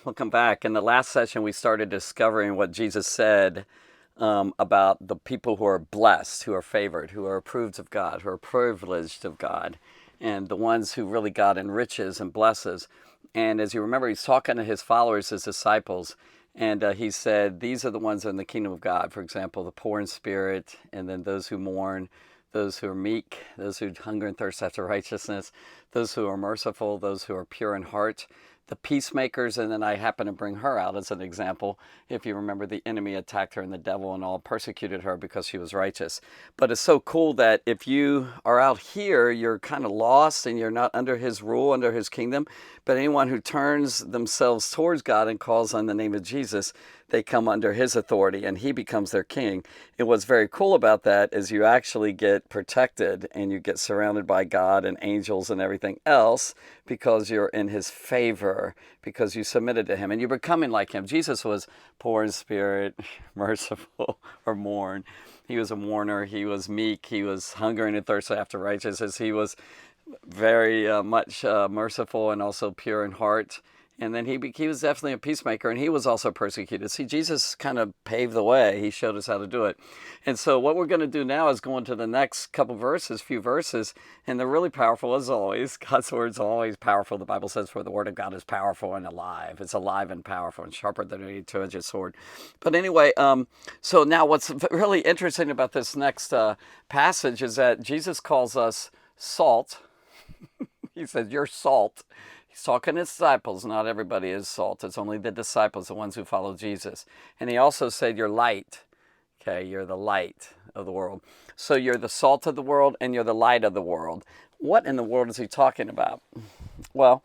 Welcome back. In the last session, we started discovering what Jesus said about the people who are blessed, who are favored, who are approved of God, who are privileged of God, and the ones who really God enriches and blesses. And as you remember, he's talking to his followers, his disciples, and he said, these are the ones in the kingdom of God. For example, the poor in spirit, and then those who mourn, those who are meek, those who hunger and thirst after righteousness, those who are merciful, those who are pure in heart, the peacemakers. And then I happen to bring her out as an example. If you remember, the enemy attacked her and the devil and all persecuted her because she was righteous. But it's so cool that if you are out here, you're kind of lost and you're not under his rule, under his kingdom. But anyone who turns themselves towards God and calls on the name of Jesus, they come under his authority and he becomes their king. And what's very cool about that is you actually get protected and you get surrounded by God and angels and everything else because you're in his favor, because you submitted to him and you're becoming like him. Jesus was poor in spirit, merciful, or mourn. He was a mourner. He was meek. He was hungering and thirsting after righteousness. He was very much merciful and also pure in heart. And then he was definitely a peacemaker, and he was also persecuted. See, Jesus kind of paved the way. He showed us how to do it. And so what we're going to do now is go into the next few verses, and they're really powerful as always. God's word is always powerful. The Bible says, for the word of God is powerful and alive. It's alive and powerful and sharper than any two-edged sword. But anyway, so now what's really interesting about this next passage is that Jesus calls us salt. He says, you're salt. He's talking to disciples. Not everybody is salt. It's only the disciples, the ones who follow Jesus. And he also said, you're light. Okay, you're the light of the world. So you're the salt of the world and you're the light of the world. What in the world is he talking about? Well,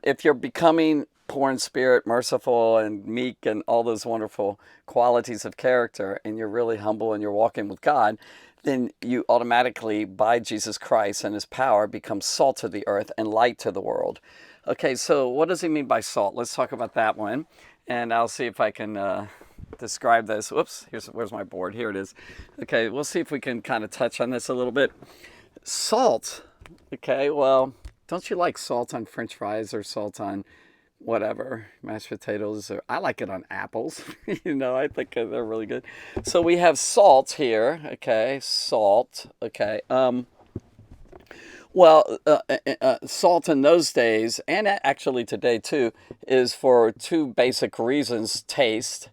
if you're becoming poor in spirit, merciful and meek and all those wonderful qualities of character, and you're really humble and you're walking with God, then you automatically, by Jesus Christ and his power, become salt to the earth and light to the world. Okay, so what does he mean by salt? Let's talk about that one. And I'll see if I can describe this. Whoops, where's my board? Here it is. Okay, we'll see if we can kind of touch on this a little bit. Salt. Okay, well, don't you like salt on French fries or salt on whatever, mashed potatoes, or I like it on apples. I think they're really good. So we have salt here. Okay, salt. Okay. Salt in those days, and actually today too, is for two basic reasons. Taste.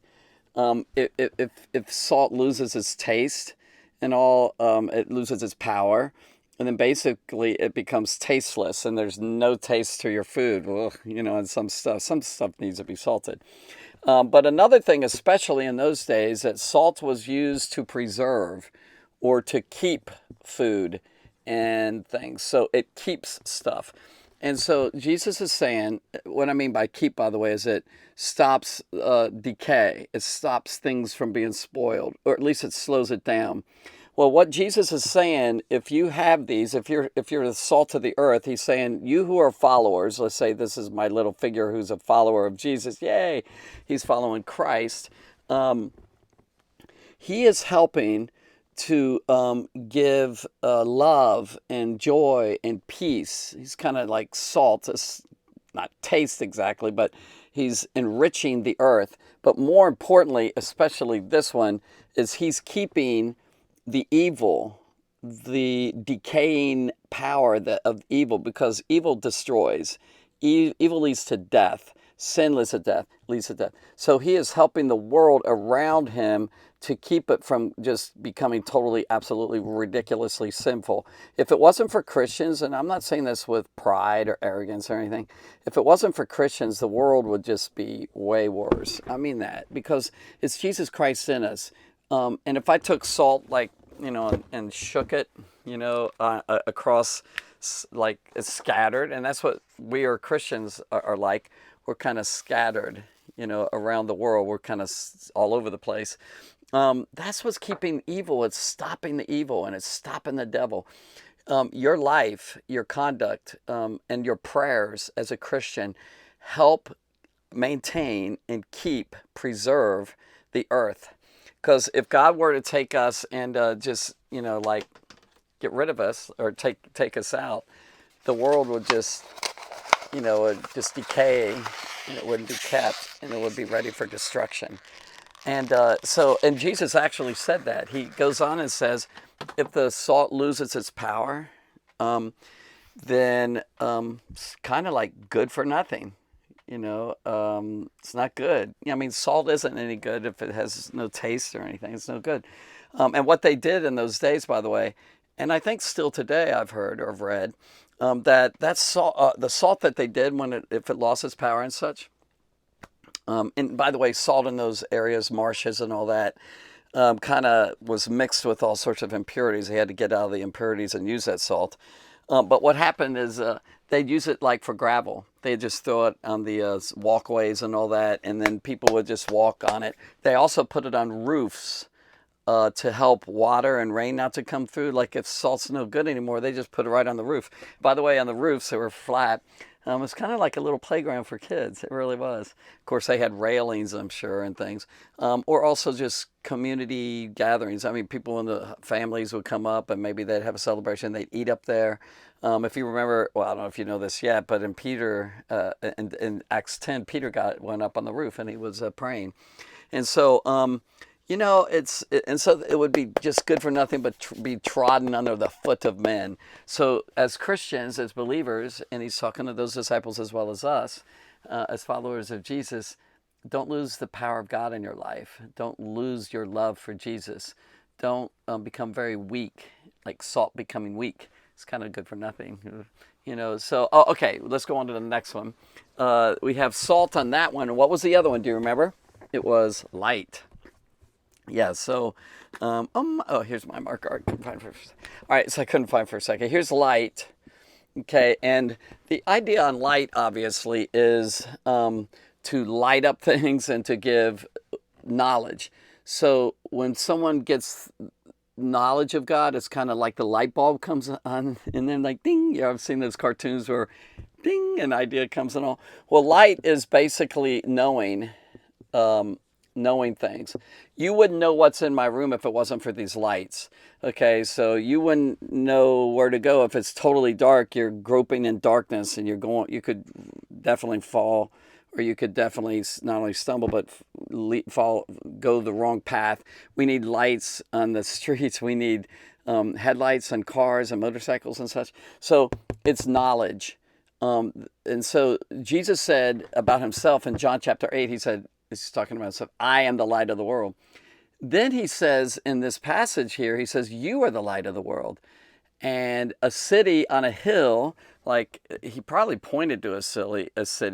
If salt loses its taste and all, it loses its power. And then basically it becomes tasteless and there's no taste to your food. Ugh, and some stuff needs to be salted. But another thing, especially in those days, that salt was used to preserve or to keep food and things. So it keeps stuff. And so Jesus is saying, what I mean by keep, by the way, is it stops decay. It stops things from being spoiled, or at least it slows it down. Well, what Jesus is saying, if you have these, if you're the salt of the earth, he's saying, you who are followers, let's say this is my little figure who's a follower of Jesus, yay, he's following Christ. He is helping to give love and joy and peace. He's kind of like salt. It's not taste exactly, but he's enriching the earth. But more importantly, especially this one, is he's keeping the evil, the decaying power of evil, because evil destroys. Evil leads to death. Sin leads to death. So he is helping the world around him to keep it from just becoming totally, absolutely, ridiculously sinful. If it wasn't for Christians, and I'm not saying this with pride or arrogance or anything, if it wasn't for Christians, the world would just be way worse. I mean that, because it's Jesus Christ in us. And if I took salt, and shook it, across, like it's scattered, and that's what we are Christians are like. We're kind of scattered, around the world. We're kind of all over the place. That's what's keeping evil. It's stopping the evil, and it's stopping the devil. Your life, your conduct, and your prayers as a Christian help maintain and preserve the earth. Because if God were to take us and just, get rid of us or take us out, the world would just would just decay, and it wouldn't be kept, and it would be ready for destruction. And and Jesus actually said that. He goes on and says, if the salt loses its power, then it's kind of like good for nothing. It's not good. I mean, salt isn't any good if it has no taste or anything. It's no good. And what they did in those days, by the way, and I think still today I've heard or I've read, that salt, the salt that they did if it lost its power and such. And by the way, salt in those areas, marshes and all that, kind of was mixed with all sorts of impurities. They had to get out of the impurities and use that salt. But what happened is they'd use it like for gravel. They'd just throw it on the walkways and all that, and then people would just walk on it. They also put it on roofs to help water and rain not to come through. Like if salt's no good anymore, they just put it right on the roof. By the way, on the roofs, they were flat. It's kind of like a little playground for kids. It really was. Of course, they had railings, I'm sure, and things. Or also just community gatherings. I mean, people in the families would come up and maybe they'd have a celebration. They'd eat up there. If you remember, well, I don't know if you know this yet, but in in Acts 10, Peter went up on the roof and he was praying. And so, and so it would be just good for nothing but be trodden under the foot of men. So as Christians, as believers, and he's talking to those disciples as well as us, as followers of Jesus, don't lose the power of God in your life. Don't lose your love for Jesus. Don't become very weak, like salt becoming weak. It's kind of good for nothing. So, okay, let's go on to the next one. We have salt on that one. And what was the other one? Do you remember? It was light. Yeah, so, here's my marker. I couldn't find for, all right, so I couldn't find for a second. Here's light. Okay, and the idea on light, obviously, is to light up things and to give knowledge. So when someone gets knowledge of God, it's kind of like the light bulb comes on and then like ding. I've seen those cartoons where ding, an idea comes and all. Well, light is basically knowing things. You wouldn't know what's in my room if it wasn't for these lights. Okay, so you wouldn't know where to go if it's totally dark. You're groping in darkness and you could definitely fall, or you could definitely not only stumble but go the wrong path. We need lights on the streets. We need headlights on cars and motorcycles and such. So it's knowledge. And so Jesus said about himself in John chapter 8, he's talking about himself, I am the light of the world. Then he says in this passage here, he says, you are the light of the world. And a city on a hill, like he probably pointed to a city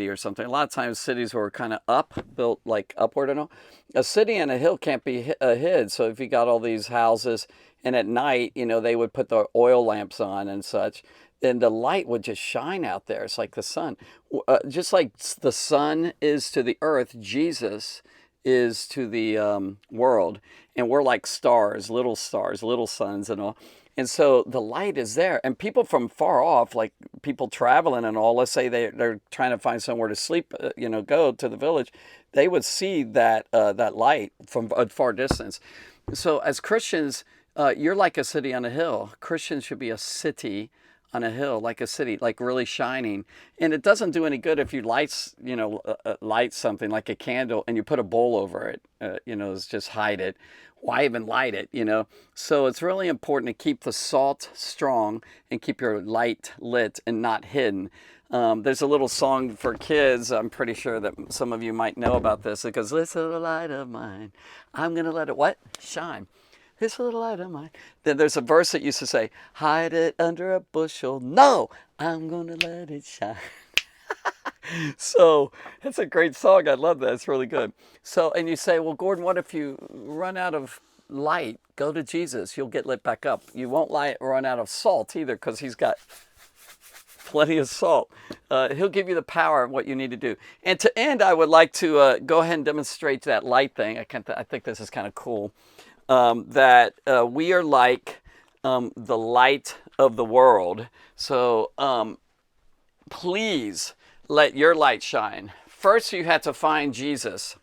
or something. A lot of times cities were kind of built like upward and all. A city on a hill can't be hid. So if you got all these houses and at night, they would put the oil lamps on and such, then the light would just shine out there. It's like the sun. Just like the sun is to the earth, Jesus is to the world. And we're like stars, little suns and all. And so the light is there. And people from far off, like people traveling and all, let's say they're trying to find somewhere to sleep, go to the village, they would see that light from a far distance. So as Christians, you're like a city on a hill. Christians should be a city on a hill, like a city, like really shining. And it doesn't do any good if you light something like a candle and you put a bowl over it, it's just hide it. Why even light it, So it's really important to keep the salt strong and keep your light lit and not hidden. There's a little song for kids. I'm pretty sure that some of you might know about this. It goes, this little light of mine, I'm going to let it, what? Shine. This little light of mine. Then there's a verse that used to say, hide it under a bushel. No, I'm going to let it shine. So it's a great song. I love that. It's really good. So, and you say, well, Gordon, what if you run out of light? Go to Jesus. You'll get lit back up. You won't run out of salt either, because he's got plenty of salt. He'll give you the power of what you need to do. And to end, I would like to go ahead and demonstrate that light thing. I think this is kind of cool. That we are like the light of the world. So please let your light shine. First, you have to find Jesus.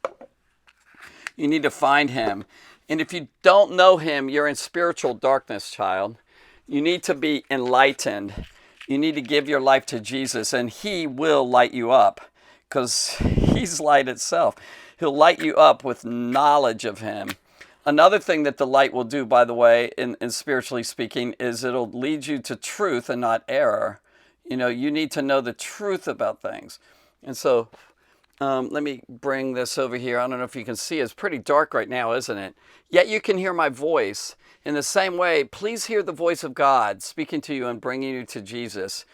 You need to find him. And if you don't know him, you're in spiritual darkness, child. You need to be enlightened. You need to give your life to Jesus, and he will light you up because he's light itself. He'll light you up with knowledge of him. Another thing that the light will do, by the way, in spiritually speaking, is it'll lead you to truth and not error. You know, you need to know the truth about things. And so let me bring this over here. I don't know if you can see. It's pretty dark right now, isn't it? Yet you can hear my voice. In the same way, please hear the voice of God speaking to you and bringing you to Jesus.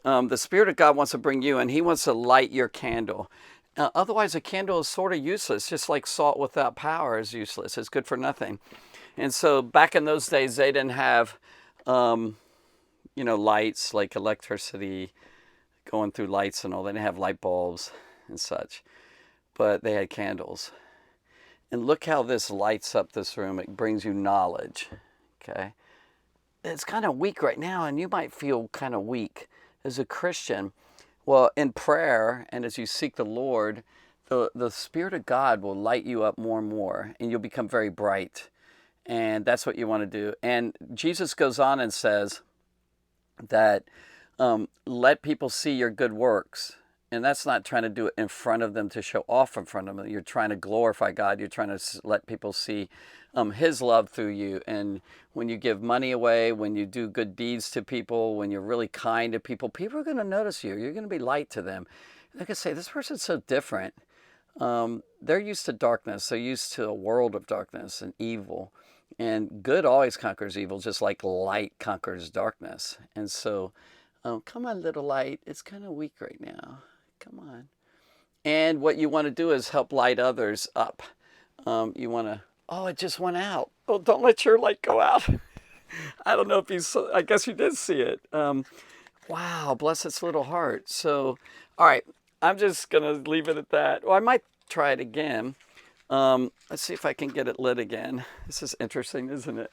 The Spirit of God wants to bring you, and he wants to light your candle. Otherwise, a candle is sort of useless, just like salt without power is useless. It's good for nothing. And so back in those days, they didn't have, lights like electricity going through lights and all. They didn't have light bulbs and such, but they had candles. And look how this lights up this room. It brings you knowledge, okay? It's kind of weak right now, and you might feel kind of weak as a Christian. Well, in prayer and as you seek the Lord, the Spirit of God will light you up more and more, and you'll become very bright. And that's what you want to do. And Jesus goes on and says that let people see your good works. And that's not trying to do it in front of them to show off in front of them. You're trying to glorify God. You're trying to let people see his love through you. And when you give money away, when you do good deeds to people, when you're really kind to people, people are going to notice you. You're going to be light to them. They're going to say, this person's so different. They're used to darkness. They're used to a world of darkness and evil. And good always conquers evil, just like light conquers darkness. And so, come on, little light. It's kind of weak right now. Come on. And what you want to do is help light others up. You want to, oh, it just went out. Oh, don't let your light go out. I don't know if you saw, I guess you did see it. Wow, bless its little heart. So, all right, I'm just going to leave it at that. Well, I might try it again. Let's see if I can get it lit again. This is interesting, isn't it?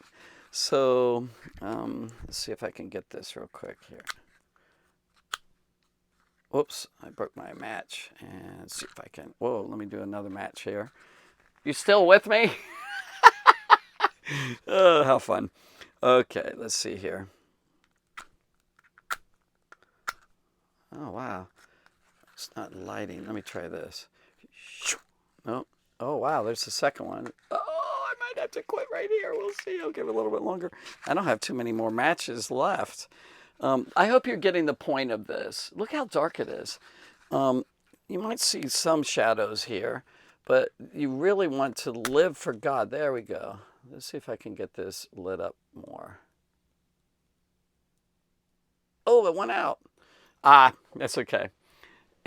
So, let's see if I can get this real quick here. Whoops, I broke my match. And let's see if I can, whoa, let me do another match here. You still with me? Oh, how fun. Okay, let's see here. Oh, wow. It's not lighting. Let me try this. Oh, oh wow, there's the second one. Oh, I might have to quit right here. We'll see. I'll give it a little bit longer. I don't have too many more matches left. I hope you're getting the point of this. Look how dark it is. You might see some shadows here, but you really want to live for God. There we go. Let's see if I can get this lit up more. Oh, it went out. Ah, that's okay.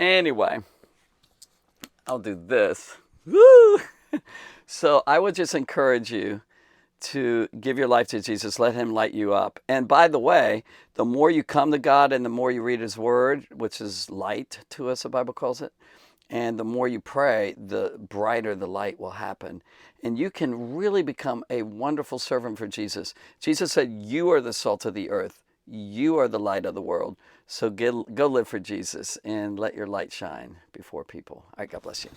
Anyway, I'll do this. Woo! So I would just encourage you to give your life to Jesus. Let him light you up. And by the way, the more you come to God and the more you read his word, which is light to us, the Bible calls it, and the more you pray, the brighter the light will happen. And you can really become a wonderful servant for Jesus. Jesus said, you are the salt of the earth. You are the light of the world. So go live for Jesus and let your light shine before people. All right, God bless you.